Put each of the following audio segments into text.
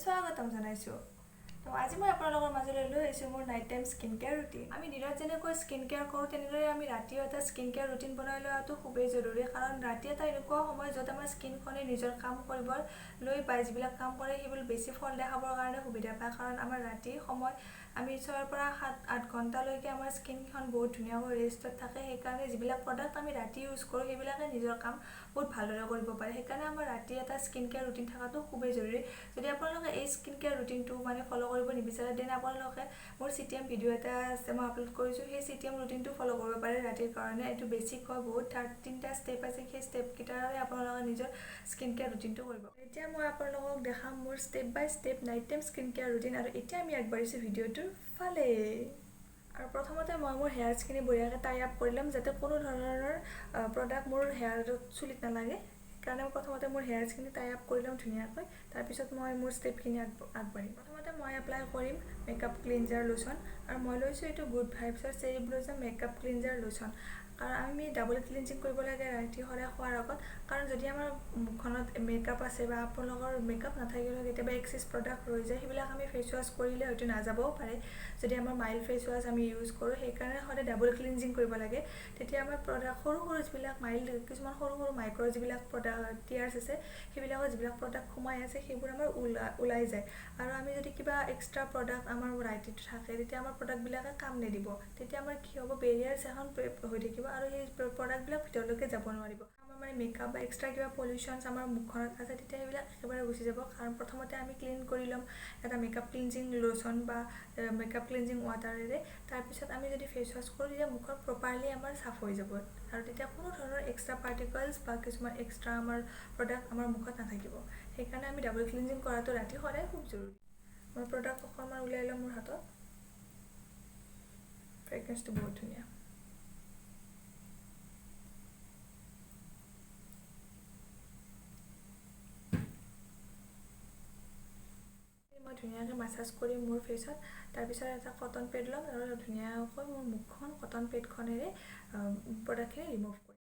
স্বাগতম জনাইছো। তো আজি মই আপোনালোকৰ মাজলৈ লৈ আহিছো মোৰ night time skin care routine. আমি দিনত যেনেকৈ স্কিন কেয়াৰ কৰোঁ তেনেদৰে আমি ৰাতিও এটা স্কিন কেয়াৰ ৰুটিন বনাই লোৱাটো খুবেই জৰুৰী, কাৰণ ৰাতি এটা এনেকুৱা সময় য'ত আমাৰ স্কিনখনে নিজৰ কাম কৰিবলৈ পায়, যিবিলাক কাম কৰে সেইবোৰ বেছি ফল দেখাবৰ কাৰণে সুবিধা পায়। কাৰণ আমাৰ ৰাতি সময় আমি 6 পৰা 7-8 ঘণ্টালৈকে আমাৰ স্কিনখন বহুত ধুনীয়াকৈ ৰেষ্টত থাকে। সেইকাৰণে যিবিলাক প্ৰডাক্ট আমি ৰাতি ইউজ কৰোঁ সেইবিলাকে নিজৰ কাম বহুত ভালদৰে কৰিব পাৰে। সেইকাৰণে আমাৰ ৰাতি এটা স্কিন কেয়াৰ ৰুটিন থকাটো খুবেই জৰুৰী। যদি আপোনালোকে এই স্কিন কেয়াৰ ৰুটিনটো ফলো কৰিব নিবিচাৰে, দেন আপোনালোকে মোৰ চিটিএম ভিডিঅ' এটা আছে, মই আপলোড কৰিছোঁ। সেই চিটিএম ৰুটিনটো ফলো কৰিব পাৰে ৰাতিৰ কাৰণে। এইটো বেছিক হয়, বহুত 3টা ষ্টেপ আছে। সেই ষ্টেপকেইটাৰে আপোনালোকে নিজৰ স্কিন কেয়াৰ ৰুটিনটো কৰিব। এতিয়া মই আপোনালোকক দেখাম মোৰ step by step night time skin care routine. আৰু এতিয়া আমি আগবাঢ়িছোঁ ভিডিঅ'টোৰ ফালে। আৰু প্ৰথমতে মই মোৰ হেয়াৰছখিনি বঢ়িয়াকৈ টাই আপ কৰি ল'ম, যাতে কোনো ধৰণৰ প্ৰডাক্ট মোৰ হেয়াৰত চুলিত নালাগে। সেইকাৰণে মই প্ৰথমতে মোৰ হেয়াৰছখিনি টাই আপ কৰি ল'ম ধুনীয়াকৈ। তাৰপিছত মই মোৰ ষ্টেপখিনি আগবাঢ়িম। প্ৰথমতে মই এপ্লাই কৰিম মেকআপ ক্লিনজাৰ লোচন, আৰু মই লৈছোঁ এইটো গুড ভাইবছৰ cherry blossom makeup cleanser lotion. কাৰণ আমি ডাবল ক্লিনজিং কৰিব লাগে ৰাতি সদায় খোৱাৰ আগত। কাৰণ যদি আমাৰ মুখখনত মেকআপ আছে বা আপোনালোকৰ মেকআপ নাথাকিলেও কেতিয়াবা এক্সেছ প্ৰডাক্ট ৰৈ যায়, সেইবিলাক আমি ফেচ ৱাছ কৰিলে হয়তো নাযাবও পাৰে যদি আমাৰ মাইল্ড ফেচ ৱাছ আমি ইউজ কৰোঁ। সেইকাৰণে সদায় ডাবল ক্লিনজিং কৰিব লাগে। তেতিয়া আমাৰ প্ৰডাক্ট সৰু যিবিলাক মাইল্ড, কিছুমান সৰু মাইক্ৰ' যিবিলাক প্ৰডাক্ট টিয়াৰ্ছ আছে, সেইবিলাকৰ যিবিলাক প্ৰডাক্ট সোমাই আছে সেইবোৰ আমাৰ ওলাই যায়। আৰু আমি যদি কিবা এক্সট্ৰা প্ৰডাক্ট আমাৰ ৰাইটিত থাকে, তেতিয়া আমাৰ প্ৰডাক্টবিলাকে কাম নিদিব। তেতিয়া আমাৰ কি হ'ব, বেৰিয়াৰ্ছ এখন হৈ থাকিব আৰু সেই প্ৰডাক্টবিলাক ভিতৰলৈকে যাব নোৱাৰিব। আমাৰ মানে মেকআপ বা এক্সট্ৰা কিবা পলিউশ্যনছ আমাৰ মুখখনত আছে, তেতিয়া সেইবিলাক একেবাৰে গুচি যাব। কাৰণ প্ৰথমতে আমি ক্লিন কৰি ল'ম এটা মেকআপ ক্লিনজিং লোচন বা মেকআপ ক্লিনজিং ৱাটাৰেৰে। তাৰপিছত আমি যদি ফেচ ৱাছ কৰোঁ, তেতিয়া মুখখন প্ৰপাৰলি আমাৰ চাফ হৈ যাব, আৰু তেতিয়া কোনো ধৰণৰ এক্সট্ৰা পাৰ্টিকলছ বা কিছুমান এক্সট্ৰা আমাৰ প্ৰডাক্ট আমাৰ মুখত নাথাকিব। সেইকাৰণে আমি ডাবল ক্লিনজিং কৰাটো ৰাতি সদায় খুব জৰুৰী। মই প্ৰডাক্ট অকণমান উলিয়াই ল'ম মোৰ হাতত। ফ্ৰেগ্ৰেন্সটো বহুত ধুনীয়া। মই ধুনীয়াকৈ মাছাজ কৰিম মোৰ ফেচত। তাৰপিছত এটা কটন পেড ল'ম আৰু ধুনীয়াকৈ মোৰ মুখখন কটন পেডখনেৰে প্ৰডাক্টখিনি ৰিমুভ কৰিম।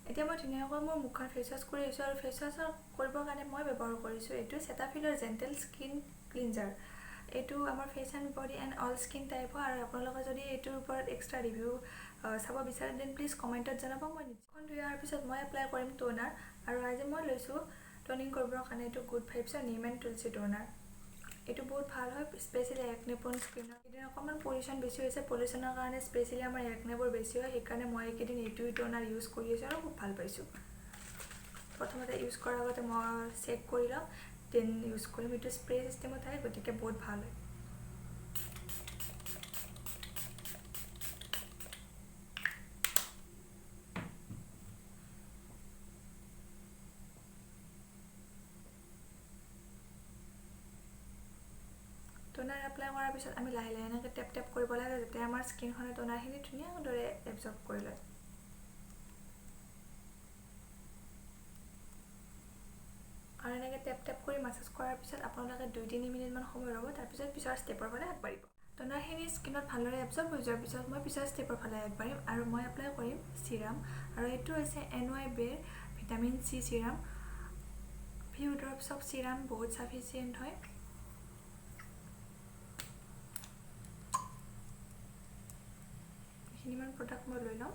এতিয়া মই ধুনীয়াকৈ মোৰ মুখখন ফেচ ৱাছ কৰি আহিছোঁ, আৰু ফেচ ৱাছ কৰিবৰ কাৰণে মই ব্যৱহাৰ কৰিছোঁ এইটো চেটাফিলৰ জেণ্টেল স্কিন ক্লিনজাৰ। এইটো আমাৰ face and body and all skin type হয়। আৰু আপোনালোকে যদি এইটোৰ ওপৰত এক্সট্ৰা ৰিভিউ চাব বিচাৰে, দেন প্লিজ কমেণ্টত জনাব। মই মুখখন ধুই অহাৰ পিছত মই এপ্লাই কৰিম টোনাৰ। আৰু আজি মই লৈছোঁ টনিং কৰিবৰ কাৰণে এইটো গুড ভাইবছৰ নিম এণ্ড তুলসী টোনাৰ। এইটো বহুত ভাল হয়, স্পেচিয়েলি একনে প্ৰোন স্কিনৰ। এইকেইদিন অকণমান পলিউশ্যন বেছি হৈছে, পলিউশ্যনৰ কাৰণে স্পেচিয়েলি আমাৰ একনেবোৰ বেছি হয়। সেইকাৰণে মই এইকেইদিন এইটোৱে টোনাৰ ইউজ কৰি আছোঁ আৰু খুব ভাল পাইছোঁ। প্ৰথমতে ইউজ কৰাৰ আগতে মই চেক কৰি ল'ম, দেন ইউজ কৰিম। এইটো স্প্ৰে চিষ্টেমত থাকে, গতিকে বহুত ভাল হয়। টোনাৰ এপ্লাই কৰাৰ পিছত আমি লাহে লাহে এনেকৈ টেপ কৰিব লাগে, যাতে আমাৰ স্কিনখনে টোনাৰখিনি ধুনীয়াকৈ এবজৰ্ব কৰি লয়। আৰু এনেকৈ টেপ কৰি মাছাজ কৰাৰ পিছত আপোনালোকে 2-3 মিনিটমান সময় ৰ'ব। তাৰপিছত পিছৰ ষ্টেপৰ ফালে আগবাঢ়িব। টোনাৰখিনি স্কিনত ভালদৰে এবজৰ্ব হৈ যোৱাৰ পিছত মই পিছৰ ষ্টেপৰ ফালে আগবাঢ়িম, আৰু মই এপ্লাই কৰিম চিৰাম। আৰু এইটো হৈছে NY বেৰ vitamin C serum. Few drops of serum বহুত চাফিচিয়েণ্ট হয়। এইখিনিমান প্ৰডাক্ট মই লৈ ল'ম।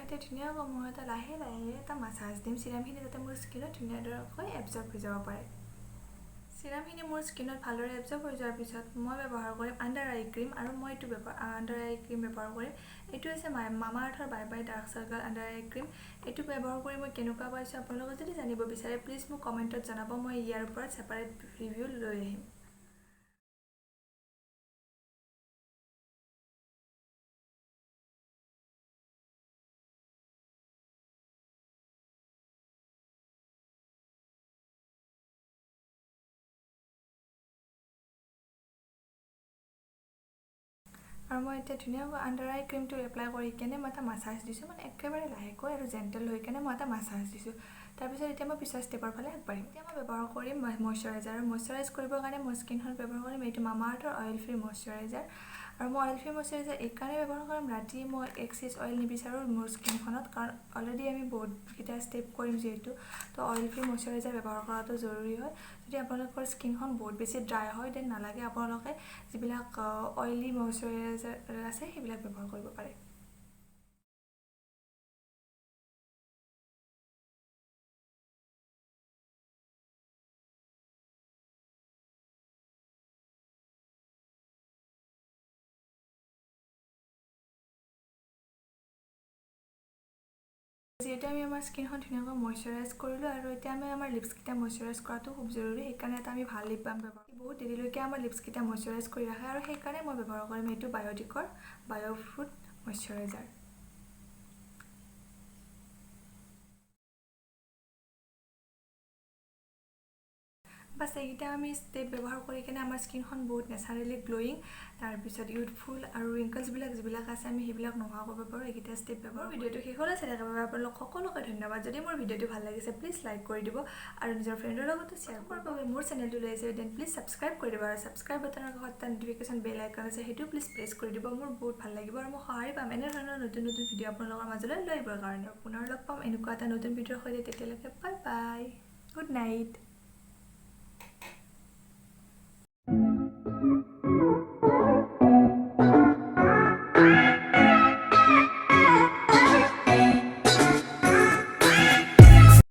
এতিয়া ধুনীয়াকৈ মই লাহে লাহে এটা মাছাজ দিম চিৰামখিনি, যাতে মোৰ স্কিনত ধুনীয়াকৈ এবজৰ্ব হৈ যাব পাৰে। চিৰামখিনি মোৰ স্কিনত ভালদৰে এবজৰ্ব হৈ যোৱাৰ পিছত মই ব্যৱহাৰ কৰিম আণ্ডাৰ আই ক্ৰীম। আৰু মই এইটো আণ্ডাৰ আই ক্ৰীম ব্যৱহাৰ কৰিম। এইটো হৈছে Mamaearth bye bye dark circle under eye cream. এইটো ব্যৱহাৰ কৰি মই কেনেকুৱা পাইছোঁ আপোনালোকে যদি জানিব বিচাৰে, প্লিজ মোক কমেণ্টত জনাব। মই ইয়াৰ ওপৰত ছেপাৰেট ৰিভিউ লৈ আহিম। আৰু মই এতিয়া ধুনীয়াকৈ আণ্ডাৰ আই ক্ৰীমটো এপ্লাই কৰি কেনে মই এটা মাছাজ দিছোঁ মানে একেবাৰে লাহেকৈ আৰু জেণ্টেল হৈ কেনে মই এটা মাছাজ দিছোঁ তাৰপিছত এতিয়া মই পিছৰ ষ্টেপৰ ফালে আগবাঢ়িম এতিয়া মই ব্যৱহাৰ কৰিম মইশ্চাৰাইজাৰ আৰু মইশ্চাৰাইজ কৰিবৰ কাৰণে মই স্কিনখন ব্যৱহাৰ কৰিম এইটো মামা আৰ্থৰ অইল ফ্ৰী মইশ্চাৰাইজাৰ আৰু মই অইল ফ্ৰী মইশ্চাৰাইজাৰ এইকাৰণে ব্যৱহাৰ কৰিম ৰাতি মই এক্সেছ অইল নিবিচাৰোঁ মোৰ স্কিনখনত কাৰণ অলৰেডি আমি বহুতকেইটা ষ্টেপ কৰিম যিহেতু তো অইল ফ্ৰী মইশ্চাৰাইজাৰ ব্যৱহাৰ কৰাটো জৰুৰী হয় যদি আপোনালোকৰ স্কিনখন বহুত বেছি ড্ৰাই হয় দেন নালাগে আপোনালোকে যিবিলাক অইলি মইশ্চাৰাইজাৰ আছে সেইবিলাক ব্যৱহাৰ কৰিব পাৰে যিহেতু আমি আমাৰ স্কিনখন ধুনীয়াকৈ মইশ্চাৰাইজ কৰিলোঁ আৰু এতিয়া আমি আমাৰ লিপছকেইটা মইশ্চাৰাইজ কৰাটো খুব জৰুৰী সেইকাৰণে এটা আমি ভাল লিপ বাম ব্যৱহাৰ বহুত দেৰিলৈকে আমাৰ লিপছকেইটা মইশ্চাৰাইজ কৰি ৰাখে আৰু সেইকাৰণে মই ব্যৱহাৰ কৰিম এইটো বায়'টিকৰ বায়'ফ্ৰুট মইশ্চাৰাইজাৰ বাছ এইকেইটা আমি ষ্টেপ ব্যৱহাৰ কৰি কিনে আমাৰ স্কিনখন বহুত নেচাৰেলি গ্ল'য়িং তাৰপিছত ইউথফুল আৰু ৰিংকলছবিলাক যিবিলাক আছে আমি সেইবিলাক নোহোৱা কৰিব পাৰোঁ এইকেইটা ষ্টেপ ব্যৱহাৰ ভিডিঅ'টো শেষলৈ চাই থকাৰ বাবে আপোনালোক সকলোকে ধন্যবাদ যদি মোৰ ভিডিঅ'টো ভাল লাগিছে প্লিজ লাইক কৰি দিব আৰু নিজৰ ফ্ৰেণ্ডৰ লগতো শ্বেয়াৰ কৰাৰ বাবে মোৰ চেনেলটো লৈ আহিছে দেন প্লিজ ছাবস্ক্ৰাইব কৰি দিব আৰু ছাবস্ক্ৰাইব বাটনৰ কাষত এটা ন'টিফিকেশ্যন বেল আইকন আছে সেইটো প্লিজ প্ৰেছ কৰি দিব মোৰ বহুত ভাল লাগিব আৰু মই সহায় পাম এনেধৰণৰ নতুন নতুন ভিডিঅ' আপোনালোকৰ মাজলৈ লৈ আহিবৰ কাৰণে পুনৰ লগ পাম এনেকুৱা এটা নতুন ভিডিঅ'ৰ সৈতে তেতিয়ালৈকে বাই বাই গুড নাইট